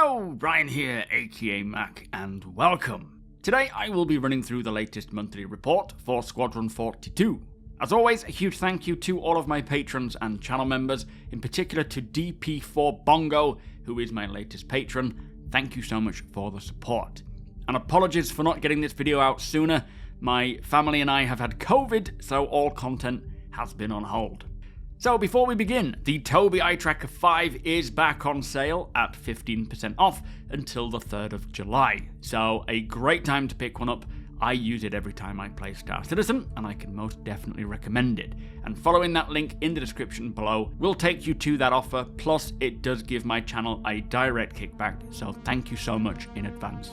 Hello, Brian here, aka Mac, and welcome. Today I will be running through the latest monthly report for Squadron 42. As always, a huge thank you to all of my patrons and channel members, in particular to DP4 Bongo, who is my latest patron. Thank you so much for the support. And apologies for not getting this video out sooner. My family and I have had COVID, so all content has been on hold. So before we begin, the TOBII Eye Tracker 5 is back on sale at 15% off until the 3rd of July. So a great time to pick one up. I use it every time I play Star Citizen, and I can most definitely recommend it. And following that link in the description below will take you to that offer, plus it does give my channel a direct kickback, so thank you so much in advance.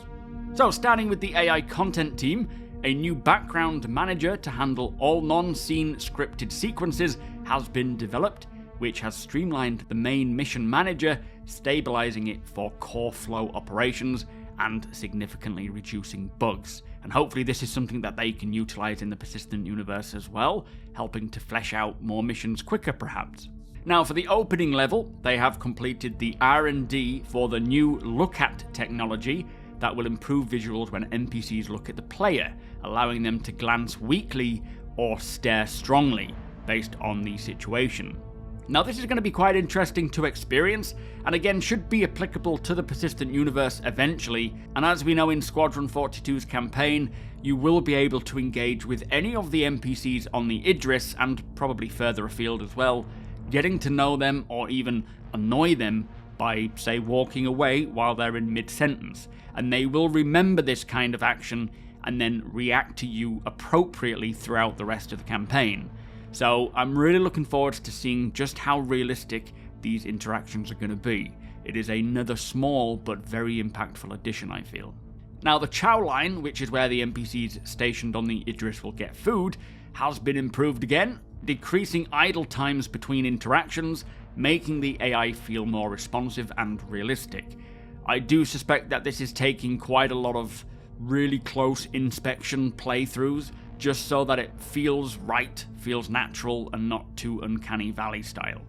So starting with the AI content team, a new background manager to handle all non-scene scripted sequences has been developed, which has streamlined the main mission manager, stabilizing it for core flow operations and significantly reducing bugs. And hopefully this is something that they can utilize in the persistent universe as well, helping to flesh out more missions quicker perhaps. Now for the opening level, they have completed the R&D for the new Look At technology that will improve visuals when NPCs look at the player, allowing them to glance weakly or stare strongly, based on the situation. Now this is going to be quite interesting to experience, and again should be applicable to the persistent universe eventually, and as we know in Squadron 42's campaign, you will be able to engage with any of the NPCs on the Idris, and probably further afield as well, getting to know them or even annoy them by, say, walking away while they're in mid-sentence, and they will remember this kind of action and then react to you appropriately throughout the rest of the campaign. So I'm really looking forward to seeing just how realistic these interactions are going to be. It is another small but very impactful addition, I feel. Now the chow line, which is where the NPCs stationed on the Idris will get food, has been improved again, decreasing idle times between interactions, making the AI feel more responsive and realistic. I do suspect that this is taking quite a lot of really close inspection playthroughs, just so that it feels right, feels natural, and not too Uncanny Valley style.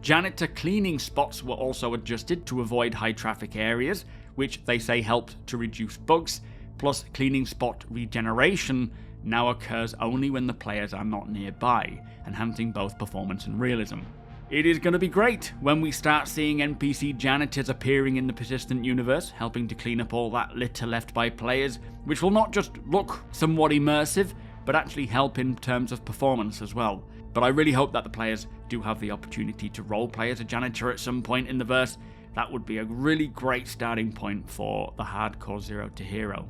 Janitor cleaning spots were also adjusted to avoid high traffic areas, which they say helped to reduce bugs, plus cleaning spot regeneration now occurs only when the players are not nearby, enhancing both performance and realism. It is going to be great when we start seeing NPC janitors appearing in the persistent universe, helping to clean up all that litter left by players, which will not just look somewhat immersive, but actually help in terms of performance as well. But I really hope that the players do have the opportunity to roleplay as a janitor at some point in the verse. That would be a really great starting point for the hardcore Zero to Hero.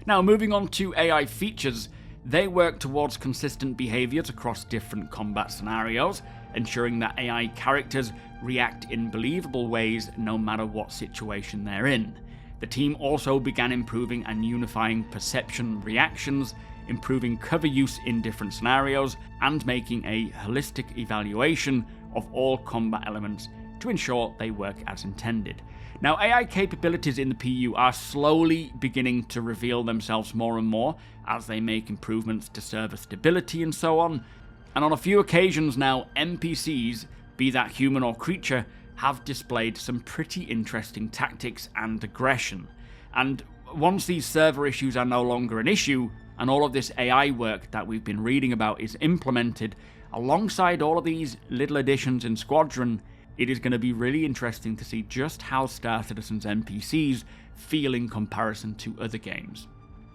Now moving on to AI features, they work towards consistent behaviors across different combat scenarios, ensuring that AI characters react in believable ways no matter what situation they're in. The team also began improving and unifying perception reactions, improving cover use in different scenarios, and making a holistic evaluation of all combat elements to ensure they work as intended. Now, AI capabilities in the PU are slowly beginning to reveal themselves more and more as they make improvements to server stability and so on. And on a few occasions now, NPCs, be that human or creature, have displayed some pretty interesting tactics and aggression. And once these server issues are no longer an issue, and all of this AI work that we've been reading about is implemented, alongside all of these little additions in Squadron, it is going to be really interesting to see just how Star Citizen's NPCs feel in comparison to other games.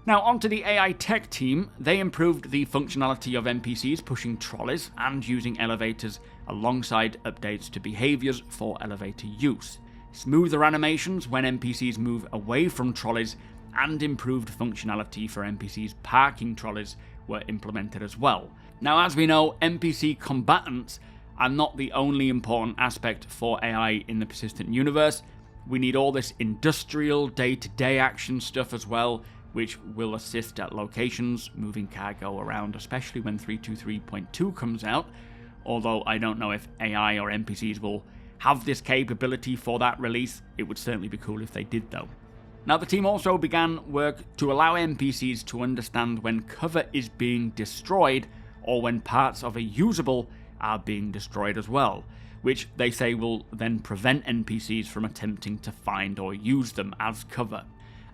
Now onto the AI tech team, they improved the functionality of NPCs pushing trolleys and using elevators alongside updates to behaviours for elevator use, smoother animations when NPCs move away from trolleys, and improved functionality for NPCs parking trolleys were implemented as well. Now as we know, NPC combatants are not the only important aspect for AI in the persistent universe. We need all this industrial day-to-day action stuff as well, which will assist at locations, moving cargo around, especially when 323.2 comes out, although I don't know if AI or NPCs will have this capability for that release. It would certainly be cool if they did though. Now the team also began work to allow NPCs to understand when cover is being destroyed or when parts of a usable are being destroyed as well, which they say will then prevent NPCs from attempting to find or use them as cover.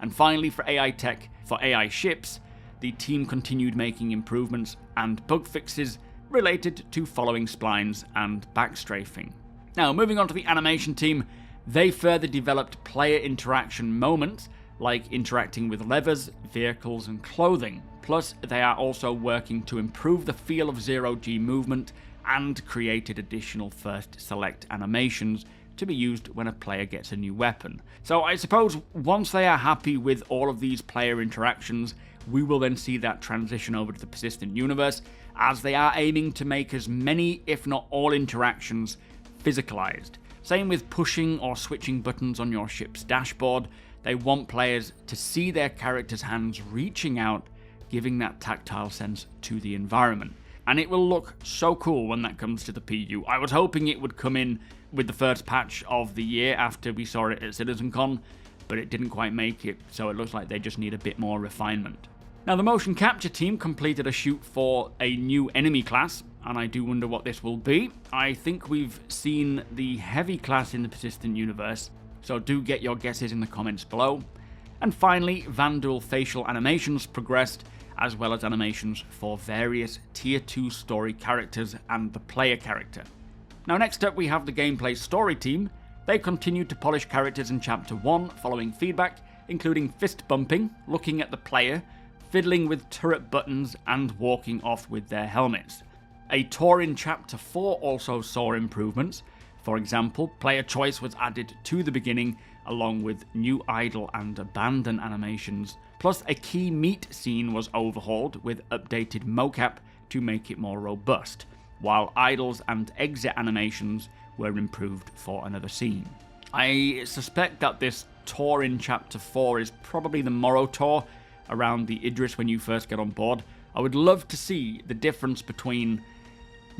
And finally, for AI tech, for AI ships, the team continued making improvements and bug fixes related to following splines and backstrafing. Now, moving on to the animation team, they further developed player interaction moments, like interacting with levers, vehicles, and clothing. Plus, they are also working to improve the feel of zero-G movement and created additional first select animations to be used when a player gets a new weapon. So I suppose once they are happy with all of these player interactions, we will then see that transition over to the persistent universe, as they are aiming to make as many, if not all, interactions physicalized. Same with pushing or switching buttons on your ship's dashboard. They want players to see their character's hands reaching out, giving that tactile sense to the environment. And it will look so cool when that comes to the PU. I was hoping it would come in with the first patch of the year after we saw it at CitizenCon, but it didn't quite make it, so it looks like they just need a bit more refinement. Now, the motion capture team completed a shoot for a new enemy class, and I do wonder what this will be. I think we've seen the heavy class in the persistent universe, so do get your guesses in the comments below. And finally, Vanduul facial animations progressed, as well as animations for various Tier 2 story characters and the player character. Now, next up we have the gameplay story team. They continued to polish characters in Chapter 1 following feedback, including fist bumping, looking at the player, fiddling with turret buttons, and walking off with their helmets. A tour in Chapter 4 also saw improvements. For example, player choice was added to the beginning, along with new idle and abandon animations. Plus, a key meet scene was overhauled with updated mocap to make it more robust, while idles and exit animations were improved for another scene. I suspect that this tour in Chapter 4 is probably the Morrow tour, around the Idris when you first get on board. I would love to see the difference between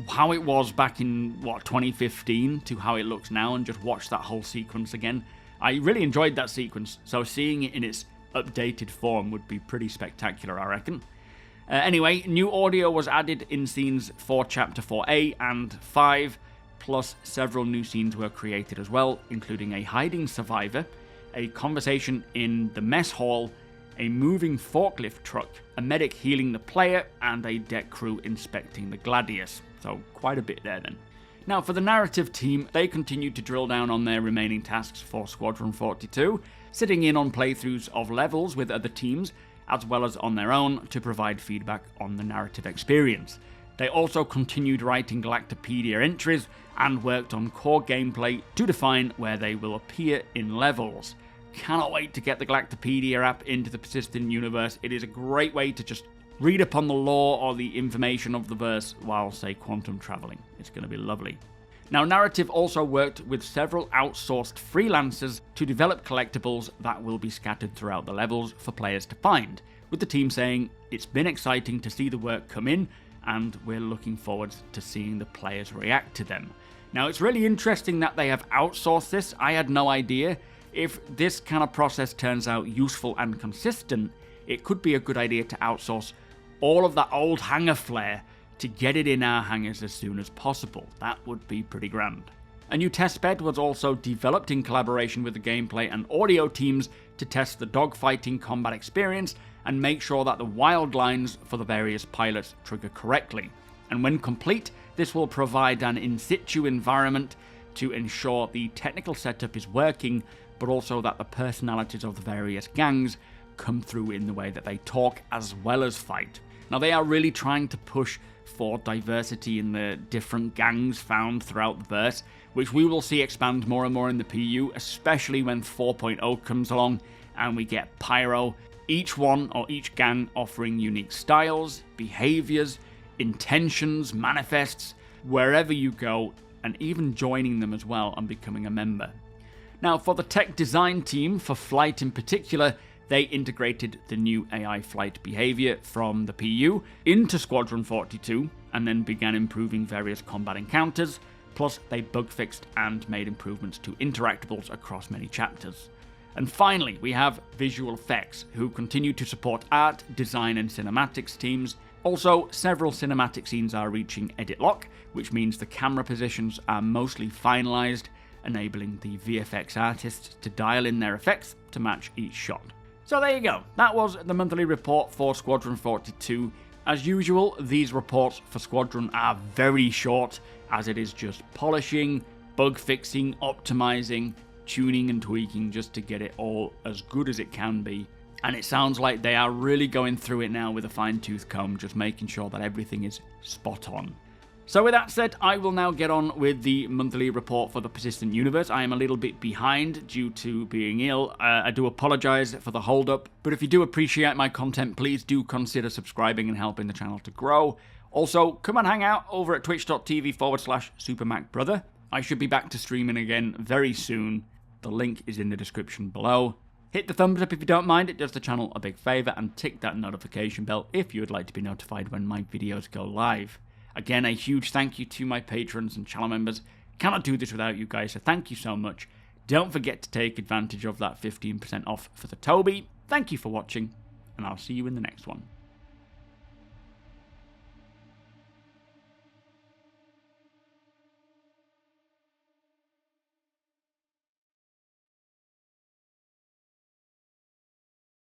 how it was back in, 2015 to how it looks now, and just watch that whole sequence again. I really enjoyed that sequence, so seeing it in its updated form would be pretty spectacular, I reckon. Anyway, new audio was added in scenes for Chapter 4A and 5, plus several new scenes were created as well, including a hiding survivor, a conversation in the mess hall, a moving forklift truck, a medic healing the player, and a deck crew inspecting the Gladius. So quite a bit there then. Now, for the narrative team, they continued to drill down on their remaining tasks for Squadron 42, sitting in on playthroughs of levels with other teams, as well as on their own, to provide feedback on the narrative experience. They also continued writing Galactopedia entries and worked on core gameplay to define where they will appear in levels. Cannot wait to get the Galactopedia app into the persistent universe. It is a great way to just read up on the lore or the information of the verse while, say, quantum traveling. It's going to be lovely. Now, Narrative also worked with several outsourced freelancers to develop collectibles that will be scattered throughout the levels for players to find, with the team saying it's been exciting to see the work come in, and we're looking forward to seeing the players react to them. Now, it's really interesting that they have outsourced this. I had no idea. If this kind of process turns out useful and consistent, it could be a good idea to outsource all of that old hangar flair to get it in our hangars as soon as possible. That would be pretty grand. A new testbed was also developed in collaboration with the gameplay and audio teams to test the dogfighting combat experience and make sure that the wild lines for the various pilots trigger correctly. And when complete, this will provide an in-situ environment to ensure the technical setup is working, but also that the personalities of the various gangs come through in the way that they talk as well as fight. Now, they are really trying to push for diversity in the different gangs found throughout the verse, which we will see expand more and more in the PU, especially when 4.0 comes along and we get Pyro, each one or each gang offering unique styles, behaviors, intentions, manifests, wherever you go, and even joining them as well and becoming a member. Now, for the tech design team, for flight in particular, they integrated the new AI flight behavior from the PU into Squadron 42 and then began improving various combat encounters, plus they bug fixed and made improvements to interactables across many chapters. And finally, we have visual effects, who continue to support art, design and cinematics teams, Also, several cinematic scenes are reaching edit lock, which means the camera positions are mostly finalized, enabling the VFX artists to dial in their effects to match each shot. So there you go, that was the monthly report for Squadron 42. As usual, these reports for Squadron are very short, as it is just polishing, bug fixing, optimizing, tuning and tweaking just to get it all as good as it can be. And it sounds like they are really going through it now with a fine-tooth comb, just making sure that everything is spot on. So with that said, I will now get on with the monthly report for the Persistent Universe. I am a little bit behind due to being ill. I do apologise for the hold-up, but if you do appreciate my content, please do consider subscribing and helping the channel to grow. Also, come and hang out over at twitch.tv/SuperMacBrother. I should be back to streaming again very soon. The link is in the description below. Hit the thumbs up if you don't mind, it does the channel a big favour, and tick that notification bell if you would like to be notified when my videos go live. Again, a huge thank you to my patrons and channel members. Cannot do this without you guys, so thank you so much. Don't forget to take advantage of that 15% off for the TOBII. Thank you for watching, and I'll see you in the next one.